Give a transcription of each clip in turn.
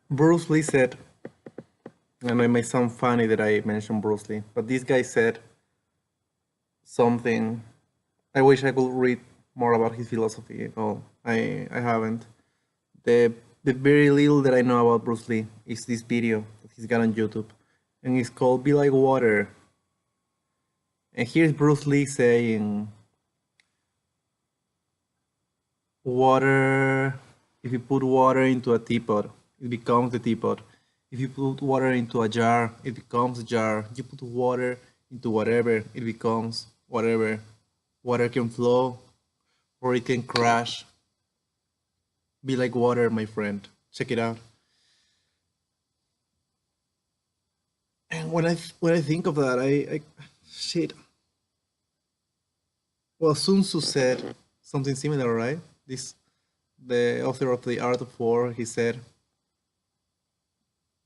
Bruce Lee said, I know it may sound funny that I mentioned Bruce Lee, but this guy said something. I wish I could read more about his philosophy. No, I haven't. The the very little that I know about Bruce Lee is this video that he's got on YouTube, and it's called "Be Like Water." And here's Bruce Lee saying, "Water. If you put water into a teapot, it becomes the teapot. If you put water into a jar, it becomes a jar. You put water into whatever, it becomes whatever. Water can flow or it can crash. Be like water, my friend. Check it out." And when I think of that, I shit. Well, Sun Tzu said something similar, right? This the author of the Art of War. He said,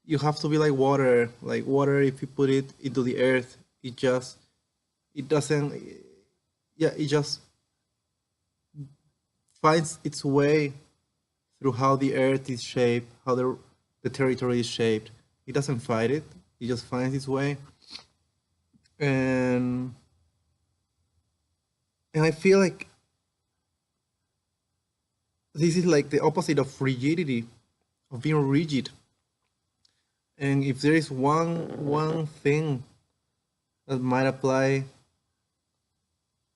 "You have to be like water. Like water, if you put it into the earth, it doesn't. Yeah, it just finds its way through how the earth is shaped, how the territory is shaped. It doesn't fight it. It just finds its way." And I feel like this is like the opposite of rigidity, of being rigid. And if there is one thing that might apply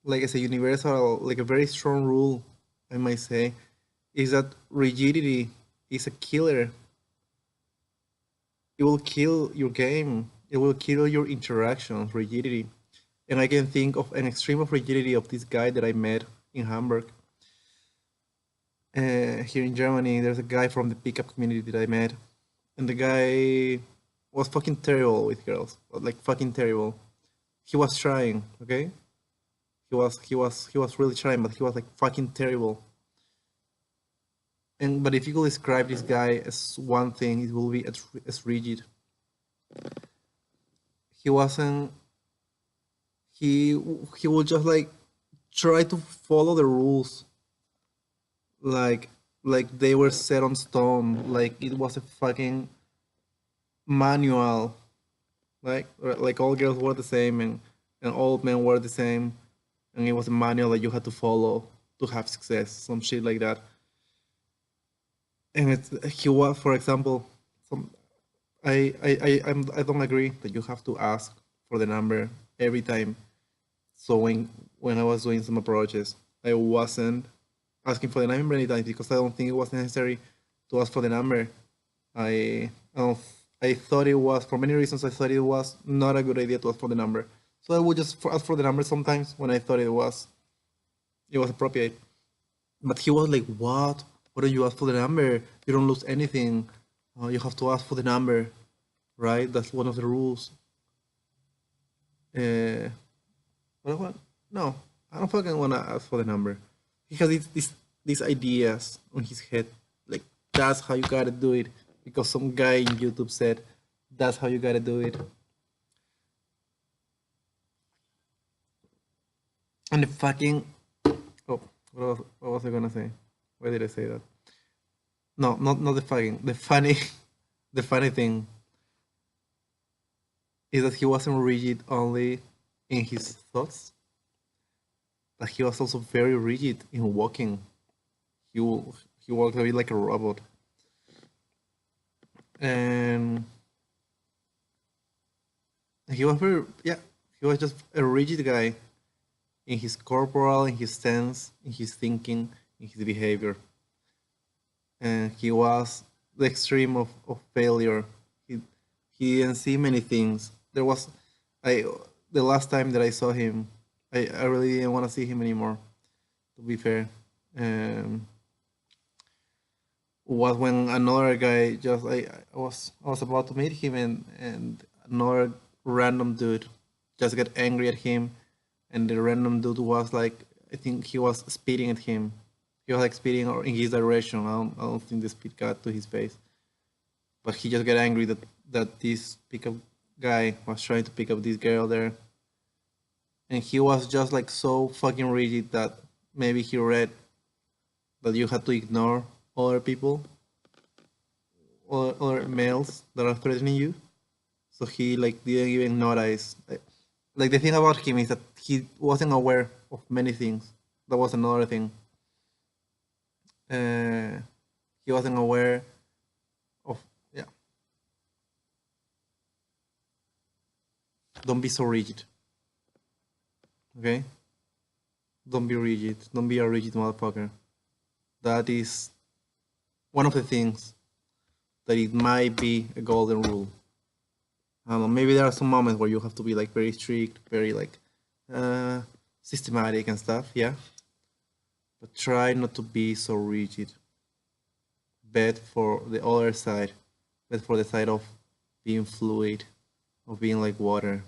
like as a universal, like a very strong rule, I might say, is that rigidity is a killer. It will kill your game. It will kill your interactions, rigidity. And I can think of an extreme of rigidity of this guy that I met in Hamburg. Here in Germany, there's a guy from the pickup community that I met, and the guy was fucking terrible with girls, like fucking terrible. He was trying, okay? He was really trying, but he was like fucking terrible. And but if you could describe this guy as one thing, it will be as rigid. He wasn't. He would just like try to follow the rules, like they were set on stone, like it was a fucking manual, like all girls were the same and all men were the same, and it was a manual that you had to follow to have success, some shit like that. And he was, for example, some I don't agree that you have to ask for the number every time. So when I was doing some approaches, I wasn't asking for the number many times because I don't think it was necessary to ask for the number. I don't, I thought it was, for many reasons I thought it was not a good idea to ask for the number. So I would just ask for the number sometimes when I thought it was appropriate. But he was like, "What? Why don't you ask for the number? You don't lose anything. You have to ask for the number, right? That's one of the rules." Uh, what? No, I don't fucking want to ask for the number. He has these ideas on his head, like that's how you gotta do it because some guy in YouTube said that's how you gotta do it. And the fucking oh, what was I gonna say? Why did I say that? No, not the fucking. The funny, the funny thing is that he wasn't rigid only in his thoughts, but he was also very rigid in walking. He he walked a bit like a robot, and he was very yeah. He was just a rigid guy in his corporal, in his stance, in his thinking, in his behavior, and he was the extreme of failure. He he didn't see many things. I the last time that I saw him, I really didn't want to see him anymore. To be fair, um, was when another guy just I was about to meet him and another random dude just got angry at him, and the random dude was like, I think he was speeding at him. He was like speeding or in his direction. I don't think the speed got to his face, but he just got angry that this pickup guy was trying to pick up this girl there, and he was just like so fucking rigid that maybe he read that you had to ignore other people other males that are threatening you. So he like didn't even notice. Like the thing about him is that he wasn't aware of many things. That was another thing. Uh, he wasn't aware of, yeah. Don't be so rigid. Okay. Don't be rigid. Don't be a rigid motherfucker. That is one of the things that it might be a golden rule. I don't know, maybe there are some moments where you have to be like very strict, very like uh, systematic and stuff, yeah. But try not to be so rigid. Bet for the other side. Bet for the side of being fluid, of being like water.